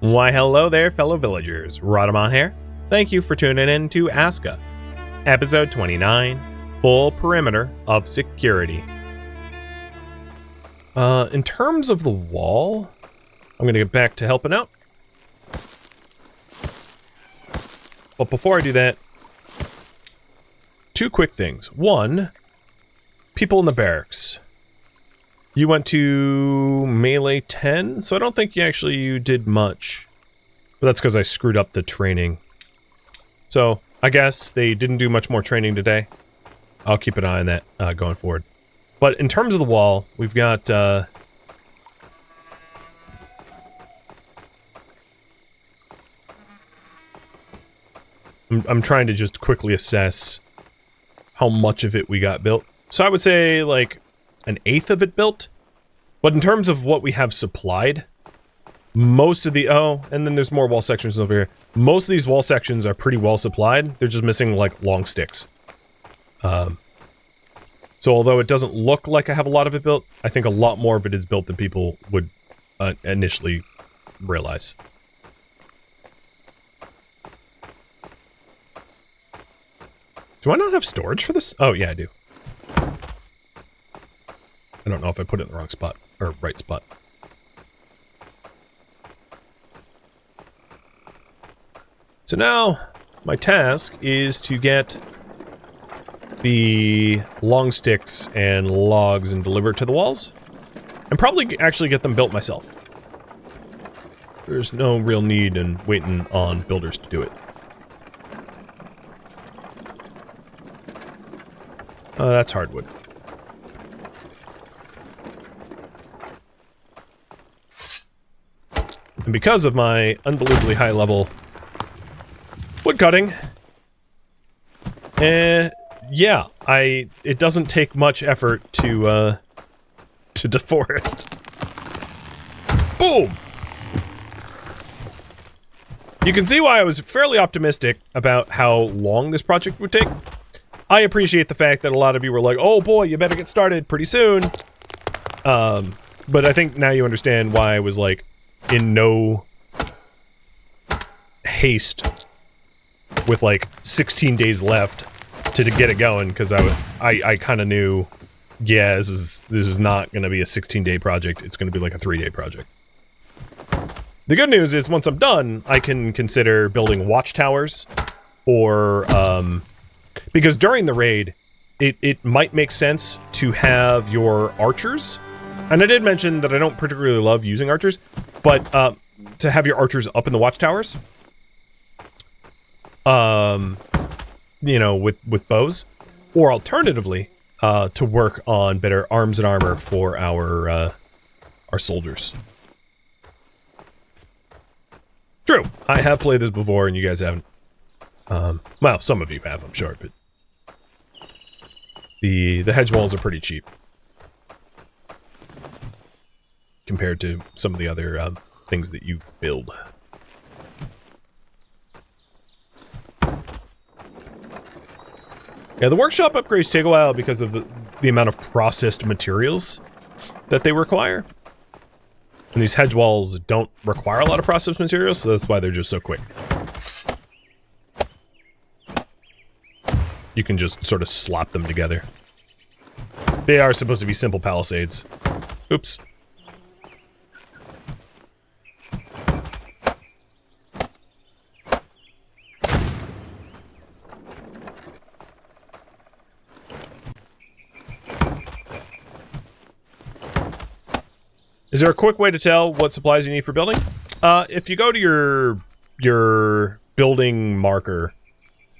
Why hello there, fellow villagers. Rhadamant here. Thank you for tuning in to ASKA, episode 29, Full Perimeter of Security. In terms of the wall, I'm going to get back to helping out. But before I do that, two quick things. One, people in the barracks. You went to melee 10, so I don't think you did much. But that's because I screwed up the training. So, I guess they didn't do much more training today. I'll keep an eye on that going forward. But in terms of the wall, we've got... I'm trying to just quickly assess how much of it we got built. So I would say, like, an eighth of it built. But in terms of what we have supplied, most of the... Oh, and then there's more wall sections over here. Most of these wall sections are pretty well supplied. They're just missing, like, long sticks. So although it doesn't look like I have a lot of it built, I think a lot more of it is built than people would initially realize. Do I not have storage for this? Oh, yeah, I do. I don't know if I put it in the wrong spot, or right spot. So now, my task is to get the long sticks and logs and deliver it to the walls. And probably actually get them built myself. There's no real need in waiting on builders to do it. That's hardwood. And because of my unbelievably high level wood cutting, yeah, it doesn't take much effort to deforest. Boom! You can see why I was fairly optimistic about how long this project would take. I appreciate the fact that a lot of you were like, oh boy, you better get started pretty soon. But I think now you understand why I was like, in no haste with like 16 days left to get it going, because I kind of knew, yeah, this is not going to be a 16-day project. It's going to be like a 3-day project. The good news is once I'm done, I can consider building watchtowers or because during the raid, it might make sense to have your archers. And I did mention that I don't particularly love using archers, but to have your archers up in the watchtowers, you know, with bows, or alternatively, to work on better arms and armor for our soldiers. True, I have played this before, and you guys haven't. Well, some of you have, I'm sure, but the hedge walls are pretty cheap compared to some of the other things that you build. Yeah, the workshop upgrades take a while because of the amount of processed materials that they require. And these hedge walls don't require a lot of processed materials, so that's why they're just so quick. You can just sort of slap them together. They are supposed to be simple palisades. Oops. Is there a quick way to tell what supplies you need for building? If you go to your building marker,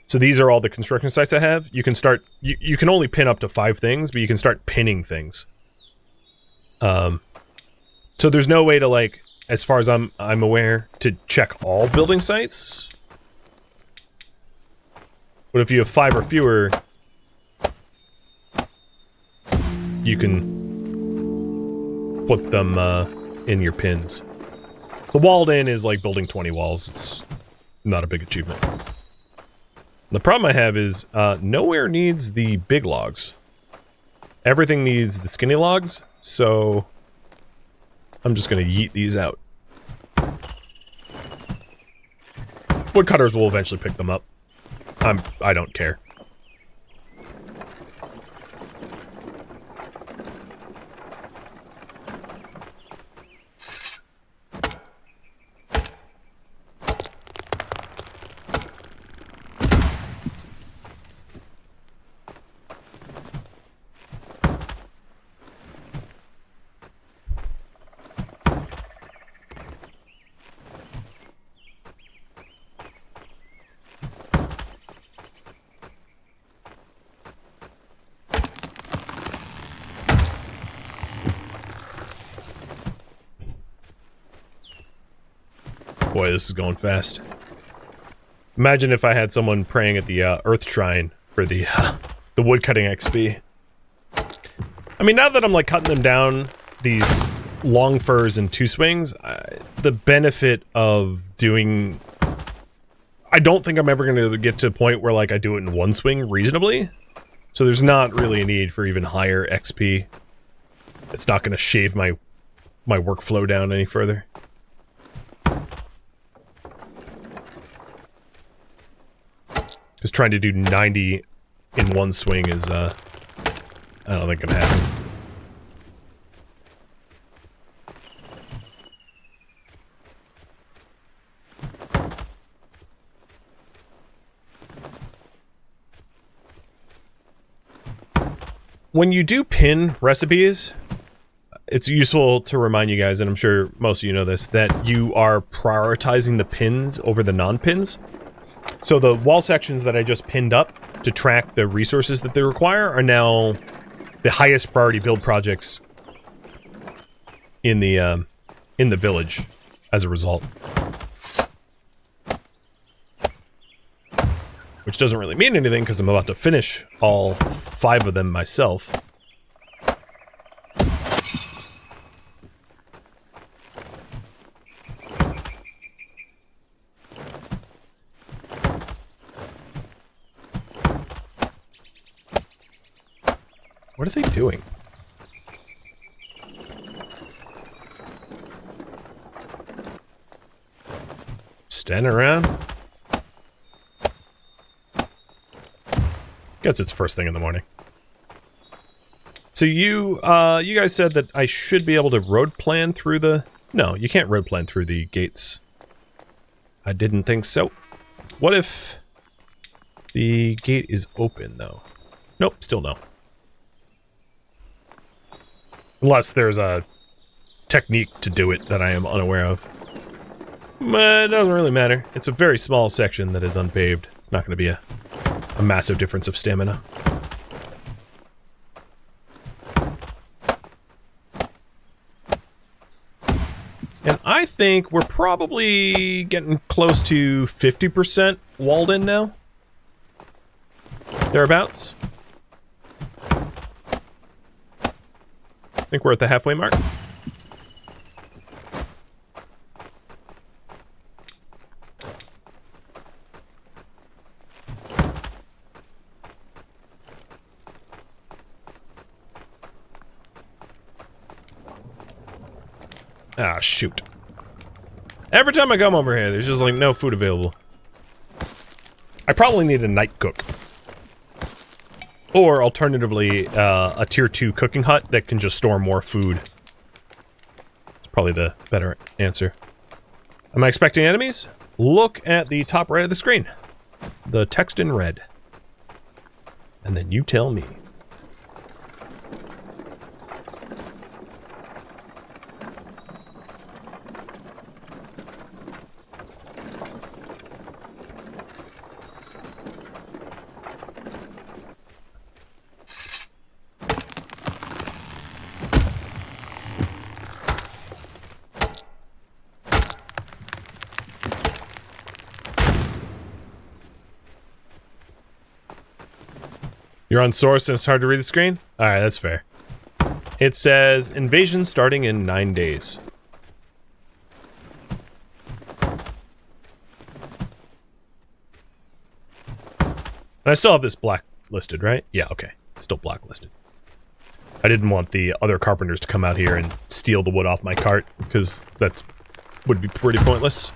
so these are all the construction sites I have, you can start, you can only pin up to 5 things, but you can start pinning things. So there's no way to, like, as far as I'm aware, to check all building sites. But if you have 5 or fewer, you can put them in your pins. The walled in is like building 20 walls. It's not a big achievement. The problem I have is nowhere needs the big logs. Everything needs the skinny logs, so I'm just gonna yeet these out. Woodcutters will eventually pick them up. I don't care. Boy, this is going fast. Imagine if I had someone praying at the Earth Shrine for the woodcutting XP. I mean, now that I'm like cutting them down, these long firs and two swings, the benefit of doing... I don't think I'm ever going to get to a point where like I do it in one swing reasonably. So there's not really a need for even higher XP. It's not going to shave my workflow down any further. Just trying to do 90 in one swing is, I don't think gonna happen. When you do pin recipes, it's useful to remind you guys, and I'm sure most of you know this, that you are prioritizing the pins over the non-pins. So the wall sections that I just pinned up to track the resources that they require are now the highest priority build projects in the village as a result. Which doesn't really mean anything because I'm about to finish all 5 of them myself. What are they doing? Standing around? Guess it's first thing in the morning. So you guys said that I should be able to road plan through the... No, you can't road plan through the gates. I didn't think so. What if the gate is open, though? Nope, still no. Unless there's a technique to do it that I am unaware of. But it doesn't really matter. It's a very small section that is unpaved. It's not going to be a massive difference of stamina. And I think we're probably getting close to 50% walled in now. Thereabouts. I think we're at the halfway mark. Ah, shoot. Every time I come over here, there's just like no food available. I probably need a night cook. Or, alternatively, a tier 2 cooking hut that can just store more food. It's probably the better answer. Am I expecting enemies? Look at the top right of the screen. The text in red. And then you tell me. You're on source and it's hard to read the screen? Alright, that's fair. It says, invasion starting in 9 days. And I still have this blacklisted, right? Yeah, okay. Still blacklisted. I didn't want the other carpenters to come out here and steal the wood off my cart, because that's would be pretty pointless.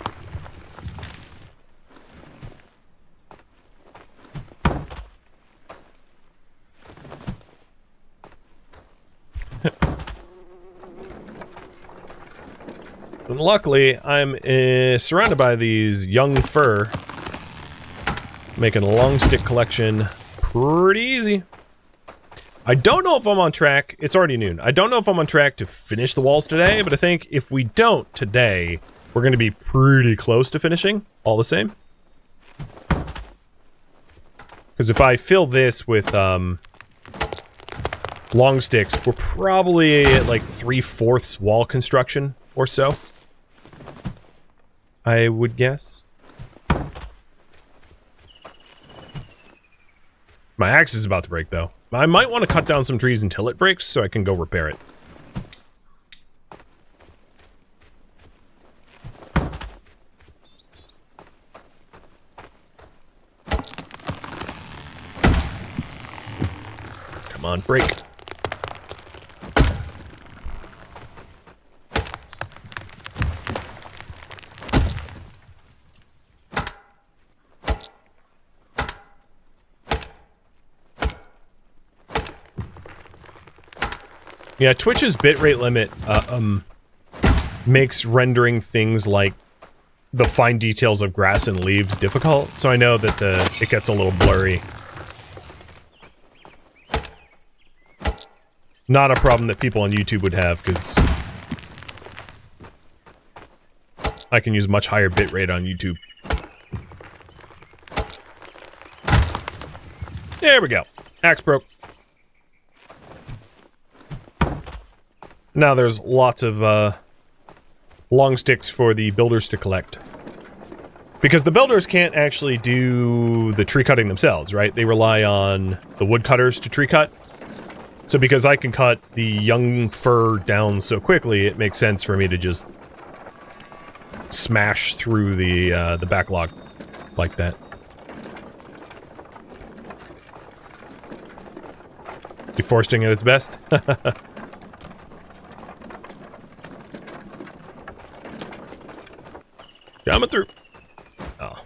luckily, I'm surrounded by these young fir, making a long stick collection pretty easy. I don't know if I'm on track. It's already noon. I don't know if I'm on track to finish the walls today, but I think if we don't today, we're going to be pretty close to finishing, all the same. Because if I fill this with long sticks, we're probably at like 3/4 wall construction or so, I would guess. My axe is about to break, though. I might want to cut down some trees until it breaks so I can go repair it. Come on, break. Yeah, Twitch's bitrate limit makes rendering things like the fine details of grass and leaves difficult, so I know that it gets a little blurry. Not a problem that people on YouTube would have, because I can use much higher bitrate on YouTube. There we go. Axe broke. Now there's lots of long sticks for the builders to collect. Because the builders can't actually do the tree cutting themselves, right? They rely on the woodcutters to tree cut. So because I can cut the young fir down so quickly, it makes sense for me to just smash through the backlog like that. Deforestation at its best. Coming through. Oh.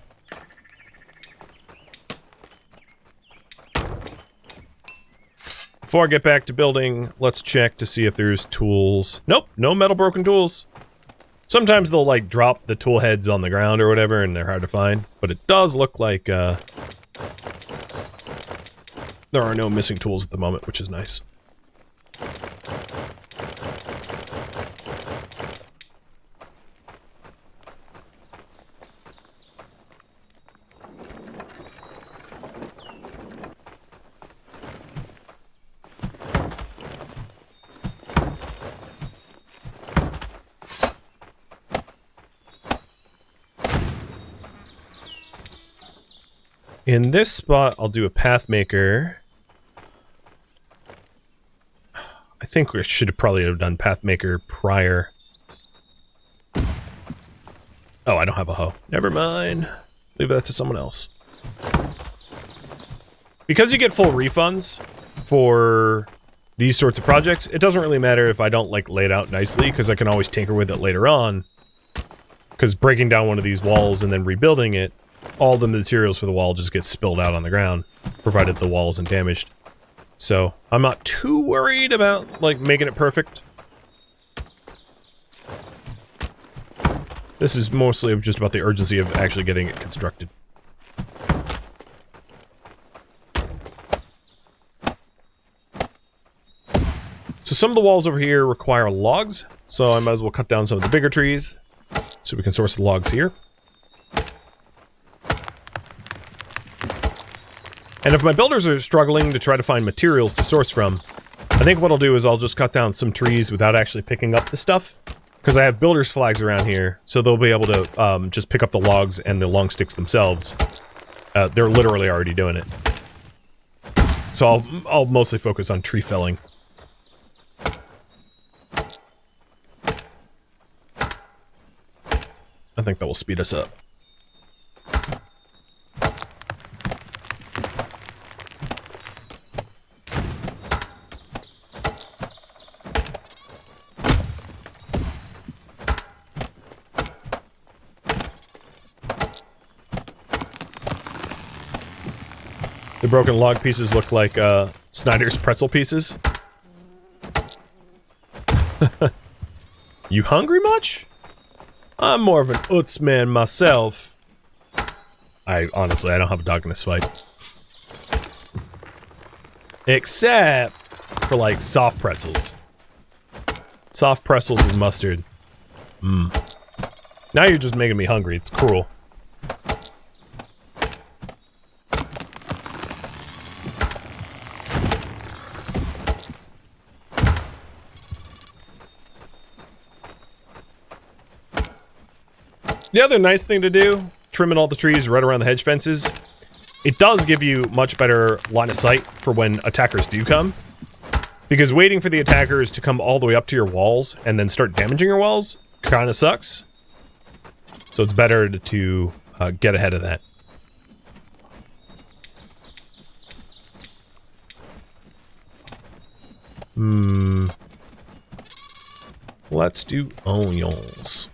Before I get back to building, let's check to see if there's tools. Nope, no metal broken tools. Sometimes they'll like drop the tool heads on the ground or whatever and they're hard to find, but it does look like there are no missing tools at the moment, which is nice. In this spot, I'll do a path maker. I think we should have probably have done path maker prior. Oh, I don't have a hoe. Never mind. Leave that to someone else. Because you get full refunds for these sorts of projects, it doesn't really matter if I don't like lay it out nicely, because I can always tinker with it later on. Because breaking down one of these walls and then rebuilding it, all the materials for the wall just get spilled out on the ground, provided the wall isn't damaged. So, I'm not too worried about, like, making it perfect. This is mostly just about the urgency of actually getting it constructed. So some of the walls over here require logs, so I might as well cut down some of the bigger trees, so we can source the logs here. And if my builders are struggling to try to find materials to source from, I think what I'll do is I'll just cut down some trees without actually picking up the stuff. Because I have builders flags around here, so they'll be able to just pick up the logs and the long sticks themselves. They're literally already doing it. So I'll mostly focus on tree felling. I think that will speed us up. The broken log pieces look like Snyder's pretzel pieces. You hungry much? I'm more of an Utz man myself. Honestly, I don't have a dog in this fight. Except for, like, soft pretzels. Soft pretzels and mustard. Mmm. Now you're just making me hungry. It's cruel. The other nice thing to do, trimming all the trees right around the hedge fences, it does give you much better line of sight for when attackers do come. Because waiting for the attackers to come all the way up to your walls and then start damaging your walls kind of sucks. So it's better to get ahead of that. Let's do onions.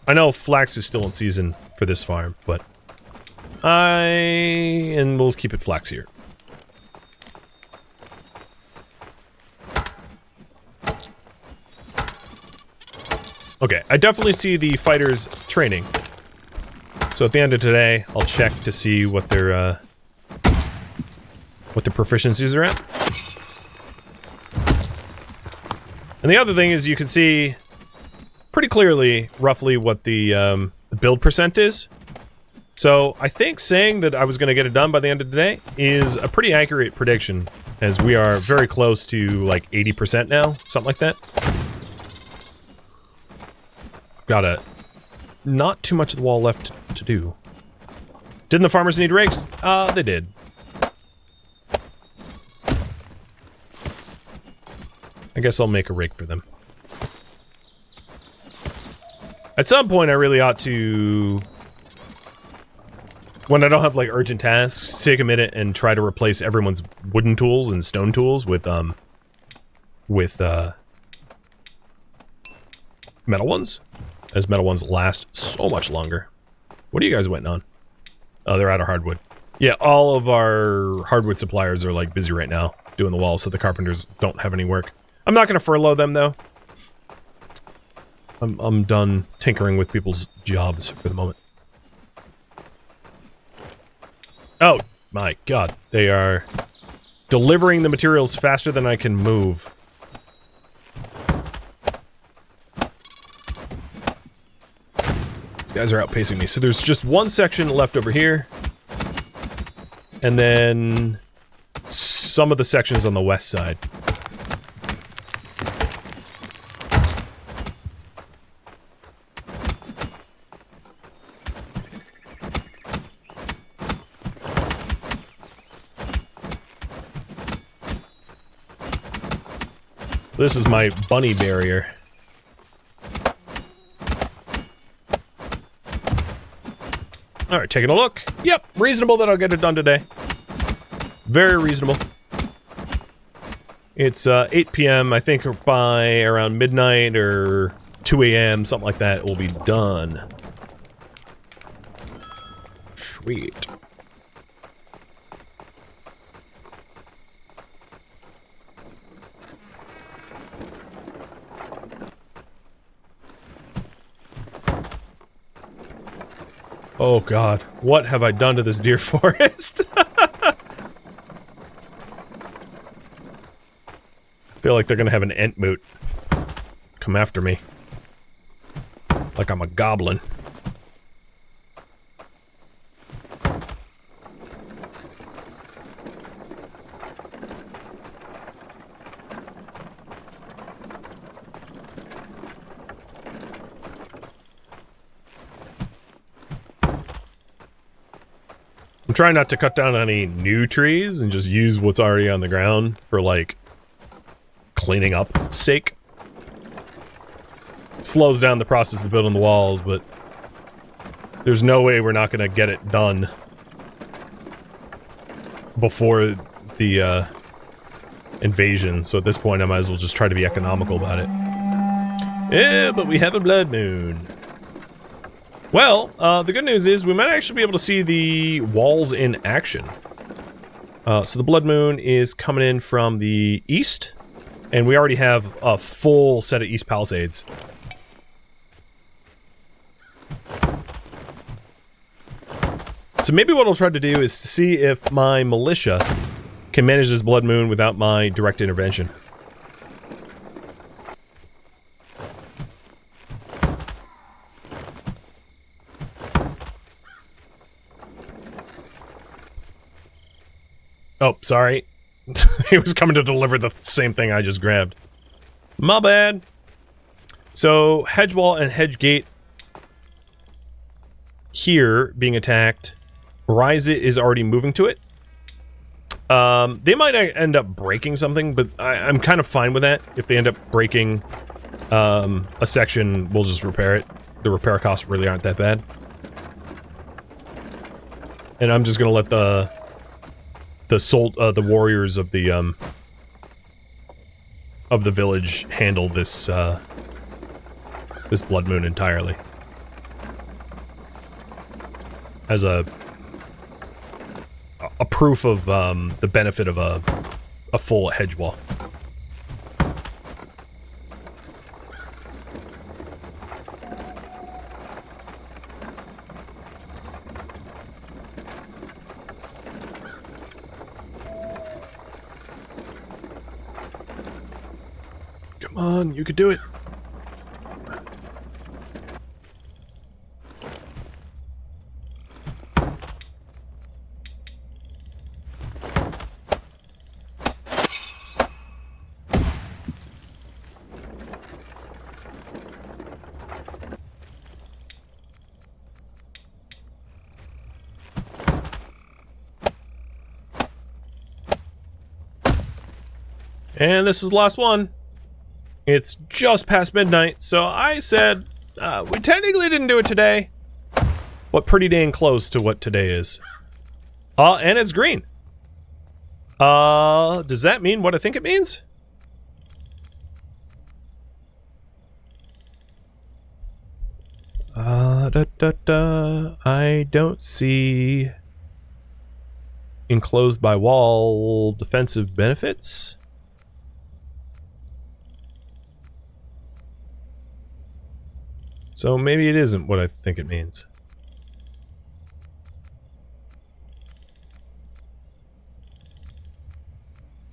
I know flax is still in season for this farm, but and we'll keep it flax here. Okay, I definitely see the fighters training. So at the end of today, I'll check to see what their proficiencies are at. And the other thing is you can see pretty clearly, roughly, what the build percent is. So, I think saying that I was going to get it done by the end of the day is a pretty accurate prediction, as we are very close to, like, 80% now, something like that. Got not too much of the wall left to do. Didn't the farmers need rakes? They did. I guess I'll make a rake for them. At some point, I really ought to, when I don't have, like, urgent tasks, take a minute and try to replace everyone's wooden tools and stone tools with metal ones, as metal ones last so much longer. What are you guys waiting on? Oh, they're out of hardwood. Yeah, all of our hardwood suppliers are, like, busy right now doing the walls, so the carpenters don't have any work. I'm not going to furlough them, though. I'm done tinkering with people's jobs for the moment. Oh, my God. They are delivering the materials faster than I can move. These guys are outpacing me. So there's just one section left over here. And then some of the sections on the west side. This is my bunny barrier. Alright, taking a look. Yep, reasonable that I'll get it done today. Very reasonable. It's 8 p.m. I think by around midnight or 2 a.m., something like that, it will be done. Sweet. Oh God, what have I done to this deer forest? I feel like they're gonna have an Entmoot come after me. Like I'm a goblin. I'm trying not to cut down any new trees and just use what's already on the ground for, like, cleaning up sake. It slows down the process of building the walls, but there's no way we're not going to get it done before the invasion. So at this point, I might as well just try to be economical about it. Yeah, but we have a blood moon. Well, the good news is we might actually be able to see the walls in action. So the blood moon is coming in from the east, and we already have a full set of east palisades. So maybe what I'll try to do is to see if my militia can manage this blood moon without my direct intervention. Oh, sorry. He was coming to deliver the same thing I just grabbed. My bad. So, hedge wall and hedge gate here being attacked. Ryza is already moving to it. They might end up breaking something, but I'm kind of fine with that. If they end up breaking a section, we'll just repair it. The repair costs really aren't that bad. And I'm just gonna let the warriors of the village handle this this blood moon entirely as a proof of the benefit of a full hedge wall. Come on, you could do it. And this is the last one. It's just past midnight, so I said, we technically didn't do it today, but pretty dang close to what today is. And it's green. Does that mean what I think it means? I don't see enclosed by wall defensive benefits. So maybe it isn't what I think it means.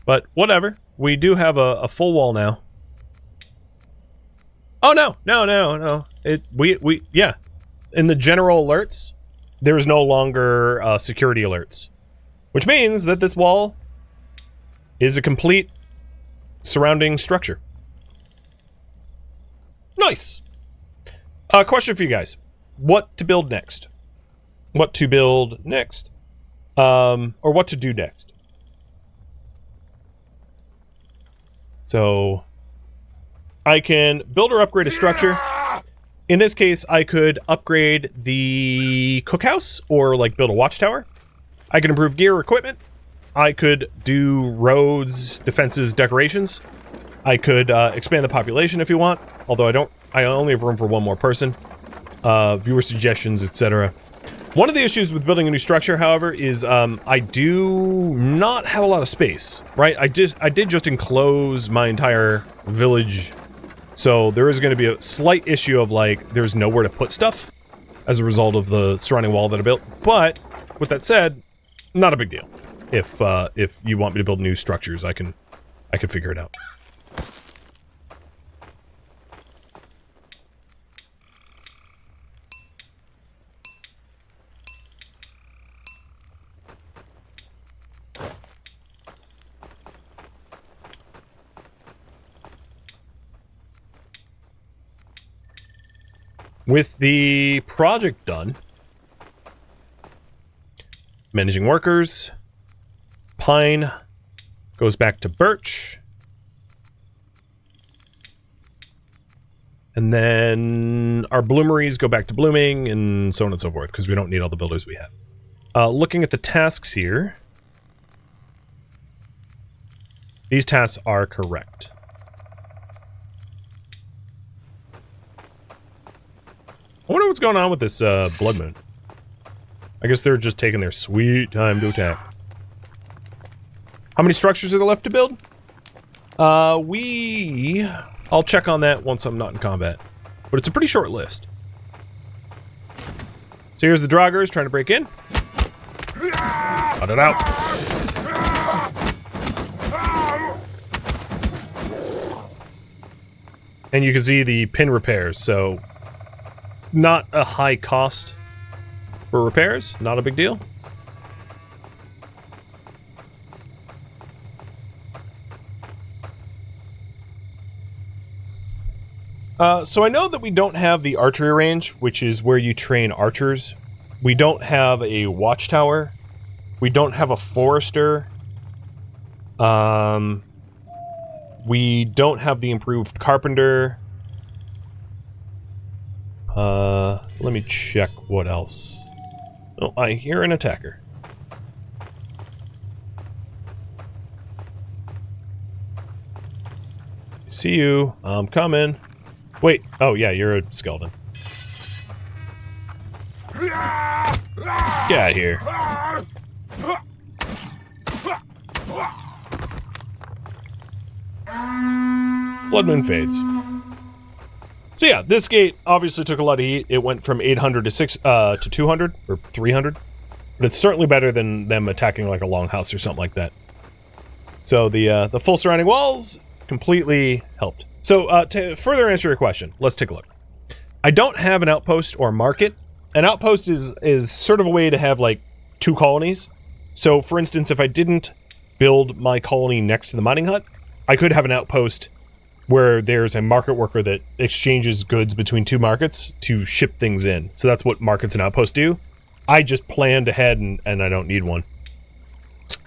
But whatever. We do have a full wall now. Oh no, no. Yeah. In the general alerts, there is no longer security alerts, which means that this wall is a complete surrounding structure. Nice. Question for you guys. What to build next? What to build next? Or what to do next? So, I can build or upgrade a structure. In this case, I could upgrade the cookhouse or like build a watchtower. I can improve gear or equipment. I could do roads, defenses, decorations. I could expand the population if you want, although I only have room for one more person. Viewer suggestions, etc. One of the issues with building a new structure, however, is I do not have a lot of space, right? I did just enclose my entire village, so there is going to be a slight issue of like there's nowhere to put stuff as a result of the surrounding wall that I built. But with that said, not a big deal. If you want me to build new structures, I can figure it out. With the project done, managing workers, pine goes back to birch, and then our bloomeries go back to blooming, and so on and so forth, because we don't need all the builders we have. Looking at the tasks here, these tasks are correct. I wonder what's going on with this blood moon. I guess they're just taking their sweet time to attack. How many structures are there left to build? I'll check on that once I'm not in combat. But it's a pretty short list. So here's the Draugrs trying to break in. Cut it out. And you can see the pin repairs, so not a high cost for repairs, not a big deal. So I know that we don't have the archery range, which is where you train archers. We don't have a watchtower. We don't have a forester. We don't have the improved carpenter. Let me check what else. Oh, I hear an attacker. See you. I'm coming. Wait. Oh, yeah, you're a skeleton. Get out of here. Blood Moon fades. So yeah, this gate obviously took a lot of heat. It went from 800 to 200 or 300, but it's certainly better than them attacking like a longhouse or something like that. So the full surrounding walls completely helped. So to further answer your question, let's take a look. I don't have an outpost or market. An outpost is sort of a way to have like two colonies. So for instance, if I didn't build my colony next to the mining hut, I could have an outpost where there's a market worker that exchanges goods between two markets to ship things in. So that's what markets and outposts do. I just planned ahead and I don't need one.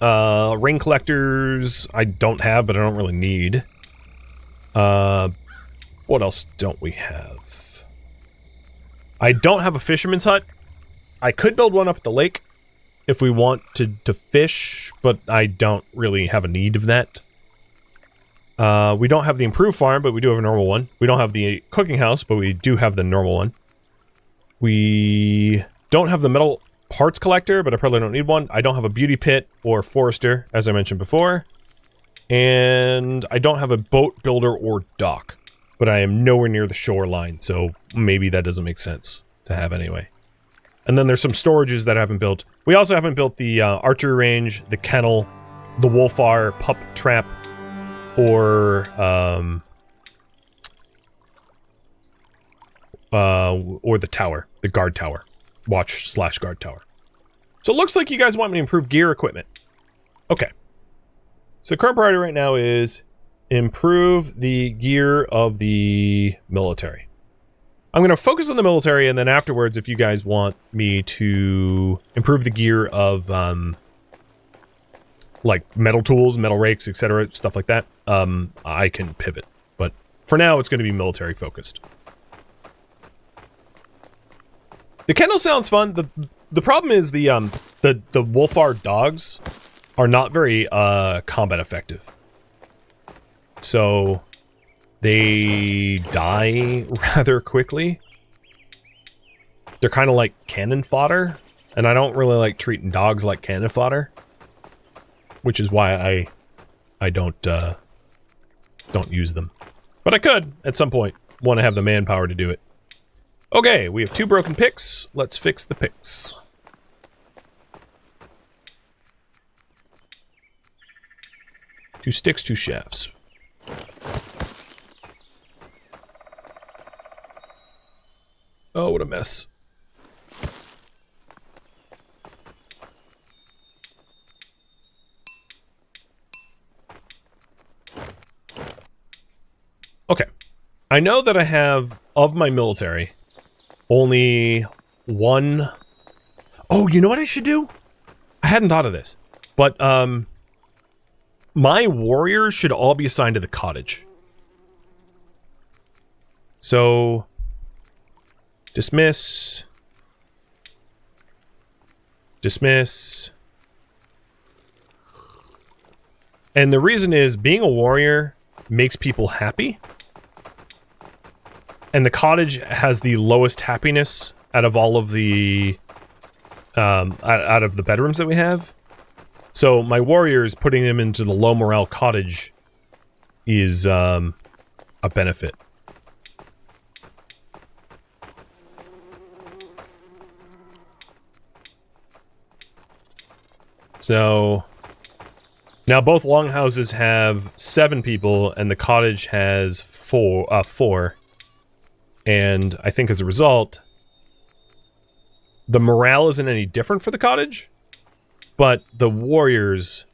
Ring collectors I don't have, but I don't really need. What else don't we have? I don't have a fisherman's hut. I could build one up at the lake if we want to fish, but I don't really have a need of that. We don't have the improved farm, but we do have a normal one. We don't have the cooking house, but we do have the normal one. We don't have the metal parts collector, but I probably don't need one. I don't have a beauty pit or forester, as I mentioned before. And I don't have a boat builder or dock, but I am nowhere near the shoreline, so maybe that doesn't make sense to have anyway. And then there's some storages that I haven't built. We also haven't built the archery range, the kennel, the wolfar pup trap, or the tower, the guard tower, watch/guard tower. So it looks like you guys want me to improve gear equipment. Okay. So current priority right now is improve the gear of the military. I'm going to focus on the military, and then afterwards, if you guys want me to improve the gear of like metal tools, metal rakes, etc., stuff like that, I can pivot. But for now, it's going to be military focused. The kennel sounds fun. The problem is the wolfar dogs are not very combat effective. So they die rather quickly. They're kind of like cannon fodder, and I don't really like treating dogs like cannon fodder, which is why I don't use them. But I could at some point want to have the manpower to do it. Okay, we have 2 broken picks. Let's fix the picks. Two sticks, 2 shafts. Oh, what a mess. Okay. I know that I have, of my military, only 1... Oh, you know what I should do? I hadn't thought of this. But, my warriors should all be assigned to the cottage. So... Dismiss. Dismiss. And the reason is, being a warrior makes people happy. And the cottage has the lowest happiness out of all of the... out of the bedrooms that we have. So my warriors, putting them into the low morale cottage is a benefit. So now both longhouses have 7 people, and the cottage has 4. And I think as a result, the morale isn't any different for the cottage, but the warriors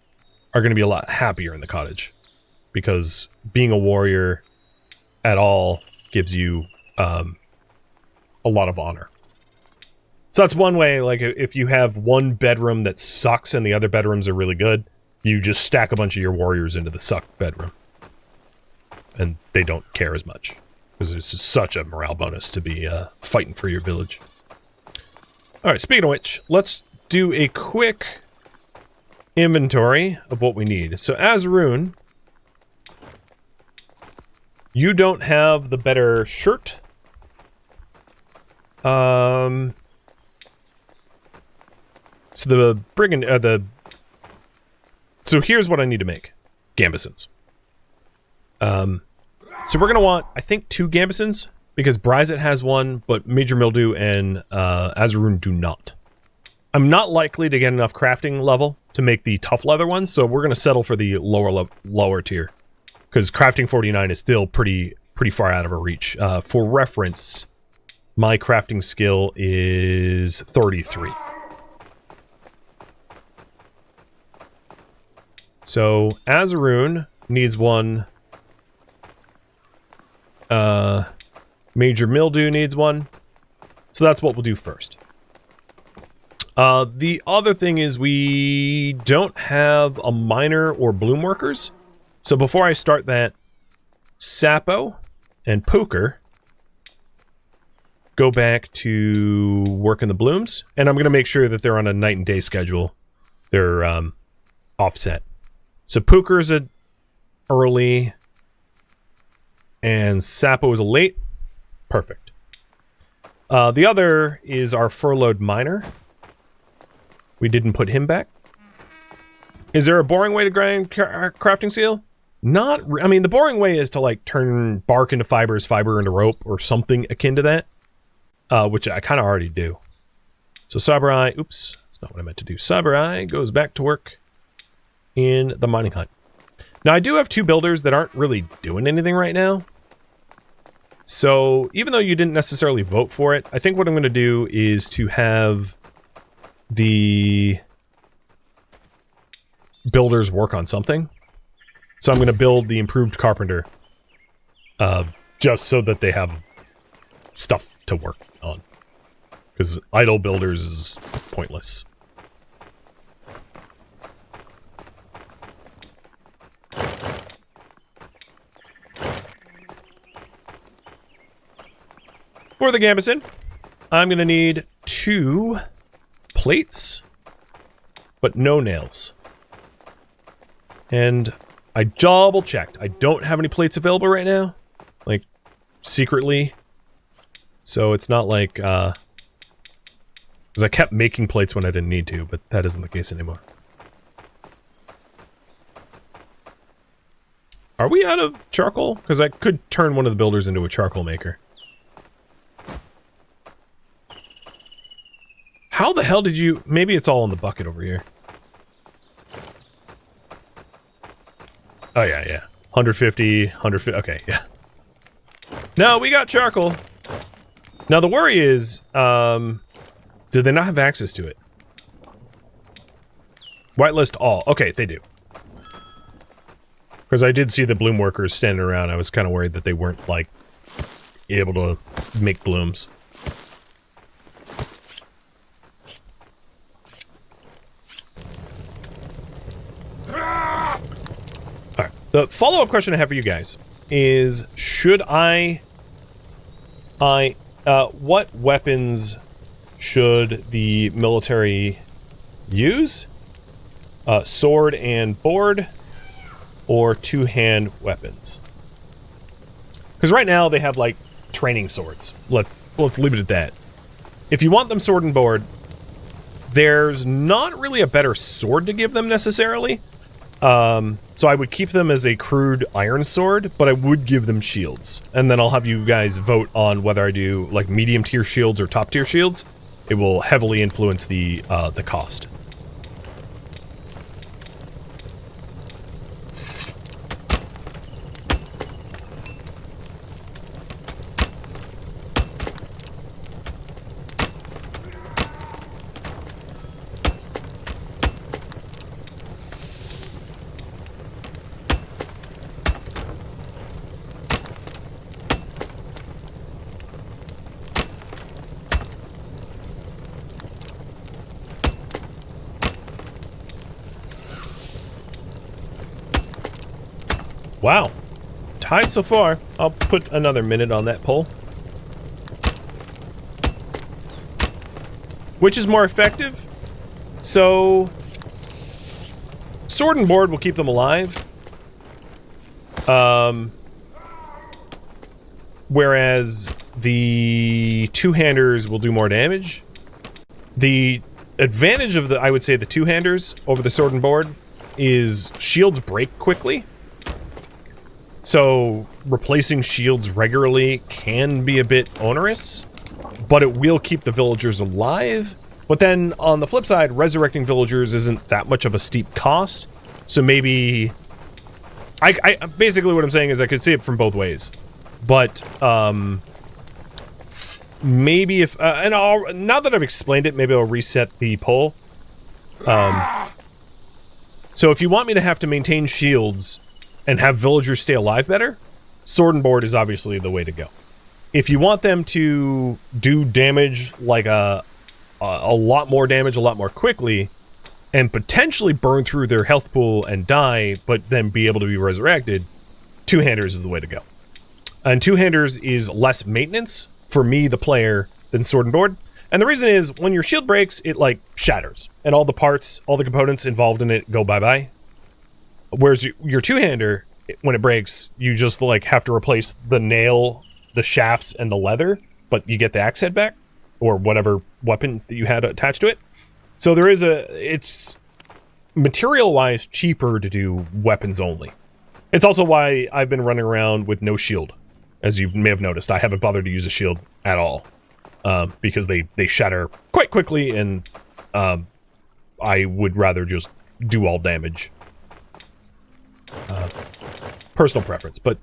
are going to be a lot happier in the cottage, because being a warrior at all gives you a lot of honor. So that's one way. Like, if you have one bedroom that sucks and the other bedrooms are really good, you just stack a bunch of your warriors into the suck bedroom, and they don't care as much, because it's just such a morale bonus to be fighting for your village. All right, speaking of which, let's do a quick inventory of what we need. So as Rune, you don't have the better shirt. So the brigand, so here's what I need to make. Gambesons. So we're gonna want, I think, 2 gambesons, because Bryzet has one, but Major Mildew and Azarun do not. I'm not likely to get enough crafting level to make the tough leather ones, so we're gonna settle for the lower tier, because crafting 49 is still pretty far out of our reach. For reference, my crafting skill is 33. So Azarun needs one. Major Mildew needs one. So that's what we'll do first. The other thing is we don't have a miner or bloom workers. So before I start that, Sapo and Poker go back to work in the blooms. And I'm going to make sure that they're on a night and day schedule. They're offset. So Poker is a early, and Sapo is a late. Perfect. The other is our furloughed miner. We didn't put him back. Is there a boring way to grind crafting steel? Not. I mean, the boring way is to like turn bark into fibers, fiber into rope, or something akin to that, which I kind of already do. So Saburai, oops, that's not what I meant to do. Saburai goes back to work in the mining hut. Now, I do have 2 builders that aren't really doing anything right now. So, even though you didn't necessarily vote for it, I think what I'm going to do is to have the builders work on something. So I'm going to build the improved carpenter, just so that they have stuff to work on. Because idle builders is pointless. For the gambeson, I'm going to need 2 plates, but no nails. And I double checked. I don't have any plates available right now, like secretly. So it's not like, because I kept making plates when I didn't need to, but that isn't the case anymore. Are we out of charcoal? Because I could turn one of the builders into a charcoal maker. How the hell did you... Maybe it's all in the bucket over here. Oh, yeah, yeah. 150, 150... Okay, yeah. No, we got charcoal. Now, the worry is... do they not have access to it? Whitelist all. Okay, they do. Because I did see the bloom workers standing around. I was kind of worried that they weren't, like, able to make blooms. Alright, the follow-up question I have for you guys is, should what weapons should the military use? Sword and board, or 2-hand weapons? Because right now they have, like, training swords. Let's leave it at that. If you want them sword and board, there's not really a better sword to give them necessarily. So I would keep them as a crude iron sword, but I would give them shields. And then I'll have you guys vote on whether I do, like, medium tier shields or top tier shields. It will heavily influence the cost. Wow. Tied so far. I'll put another minute on that pole. Which is more effective? So, sword and board will keep them alive. Whereas the two-handers will do more damage. The advantage of I would say, the two-handers over the sword and board is shields break quickly. So, replacing shields regularly can be a bit onerous, but it will keep the villagers alive. But then, on the flip side, resurrecting villagers isn't that much of a steep cost. So maybe... I basically what I'm saying is I could see it from both ways. But, maybe if... and now that I've explained it, maybe I'll reset the poll. So if you want me to have to maintain shields and have villagers stay alive better, sword and board is obviously the way to go. If you want them to do damage, like a lot more damage a lot more quickly, and potentially burn through their health pool and die, but then be able to be resurrected, two-handers is the way to go. And two-handers is less maintenance for me, the player, than sword and board. And the reason is, when your shield breaks, it, like, shatters. And all the parts, all the components involved in it go bye-bye. Whereas your two-hander, when it breaks, you just, like, have to replace the nail, the shafts, and the leather, but you get the axe head back, or whatever weapon that you had attached to it. So there is it's material-wise cheaper to do weapons only. It's also why I've been running around with no shield. As you may have noticed, I haven't bothered to use a shield at all. Because they shatter quite quickly, and I would rather just do all damage. Personal preference, but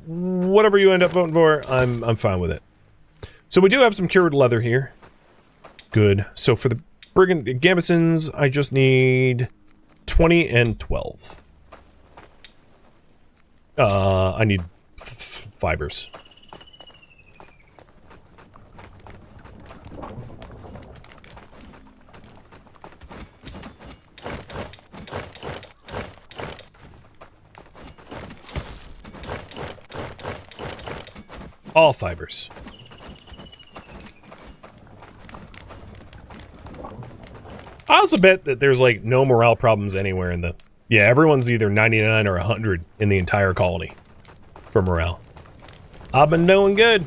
whatever you end up voting for, I'm fine with it. So we do have some cured leather here. Good. So for the Brigand Gambesons, I just need 20 and 12. I need fibers. All fibers. I also bet that there's, like, no morale problems anywhere in the... Yeah, everyone's either 99 or 100 in the entire colony for morale. I've been doing good.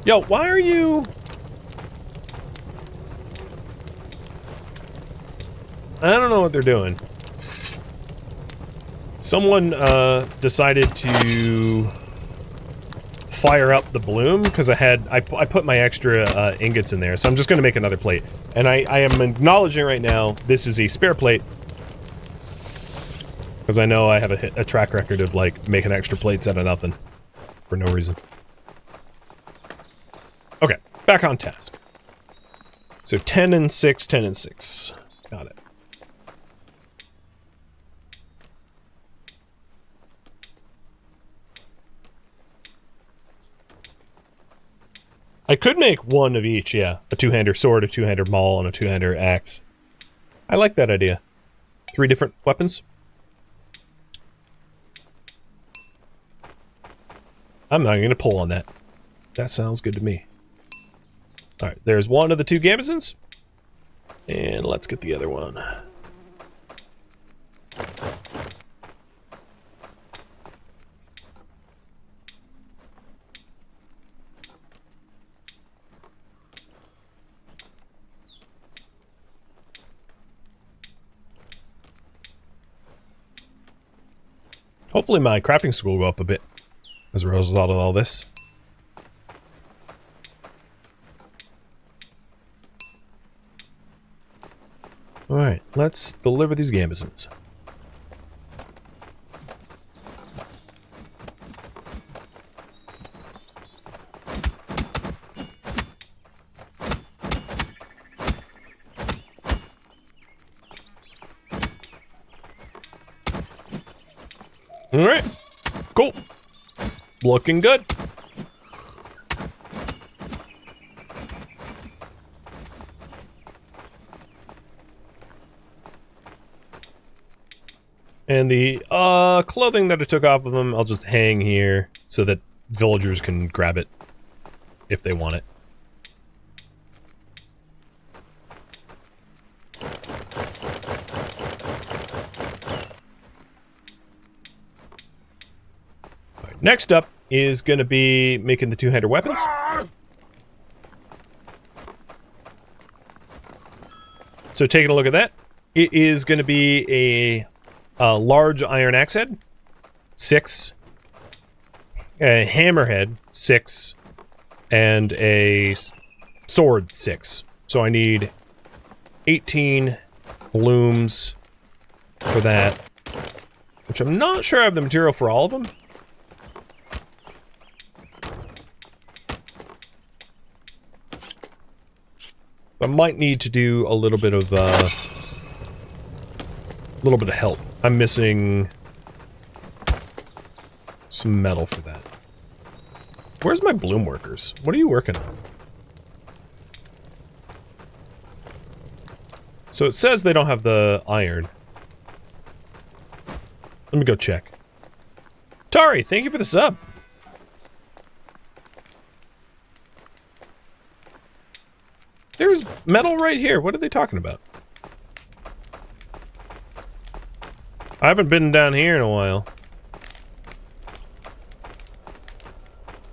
Yo, why are you... I don't know what they're doing. Someone, decided to... fire up the bloom because I put my extra ingots in there, so I'm just gonna make another plate. And I am acknowledging right now this is a spare plate because I know I have a track record of, like, making extra plates out of nothing for no reason. Okay, back on task. So 10 and 6, 10 and 6. Got it. I could make one of each, yeah. A two-hander sword, a two-hander maul, and a two-hander axe. I like that idea. 3 different weapons. I'm not going to pull on that. That sounds good to me. Alright, there's one of the 2 Gambesons. And let's get the other one. Hopefully my crafting skill will go up a bit as a result of all this. Alright, let's deliver these Gambesons. Alright, cool. Looking good. And the clothing that I took off of them, I'll just hang here so that villagers can grab it if they want it. All right, next up is going to be making the two-handed weapons. So taking a look at that, it is going to be a large iron axe head, 6, a hammerhead, 6, and a sword, 6. So I need 18 blooms for that, which I'm not sure I have the material for all of them. I might need to do a little bit of help. I'm missing some metal for that. Where's my bloom workers? What are you working on? So it says they don't have the iron. Let me go check. Tari, thank you for the sub. There's metal right here. What are they talking about? I haven't been down here in a while.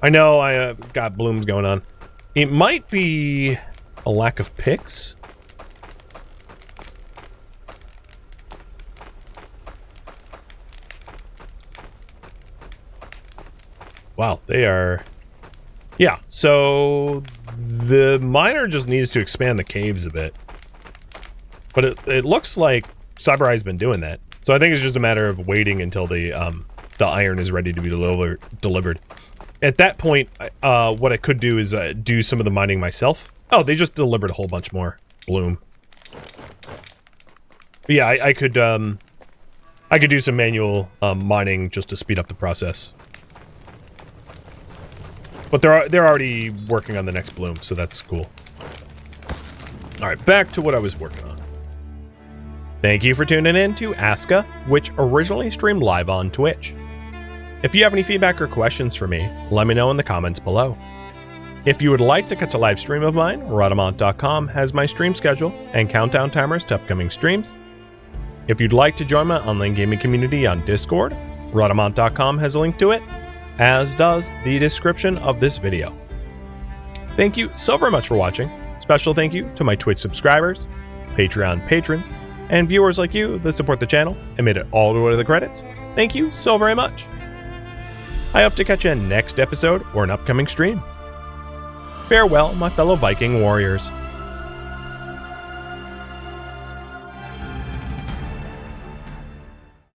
I know I got blooms going on. It might be a lack of picks. Wow, they are... Yeah, so the miner just needs to expand the caves a bit. But it looks like Cyber Eye's been doing that. So I think it's just a matter of waiting until the iron is ready to be delivered. At that point, what I could do is do some of the mining myself. Oh, they just delivered a whole bunch more bloom. But yeah, I could do some manual mining just to speed up the process. But they're already working on the next bloom, so that's cool. Alright, back to what I was working on. Thank you for tuning in to ASKA, which originally streamed live on Twitch. If you have any feedback or questions for me, let me know in the comments below. If you would like to catch a live stream of mine, Rhadamant.com has my stream schedule and countdown timers to upcoming streams. If you'd like to join my online gaming community on Discord, Rhadamant.com has a link to it, as does the description of this video. Thank you so very much for watching. Special thank you to my Twitch subscribers, Patreon patrons, and viewers like you that support the channel and made it all the way to the credits. Thank you so very much. I hope to catch you in next episode or an upcoming stream. Farewell, my fellow Viking warriors.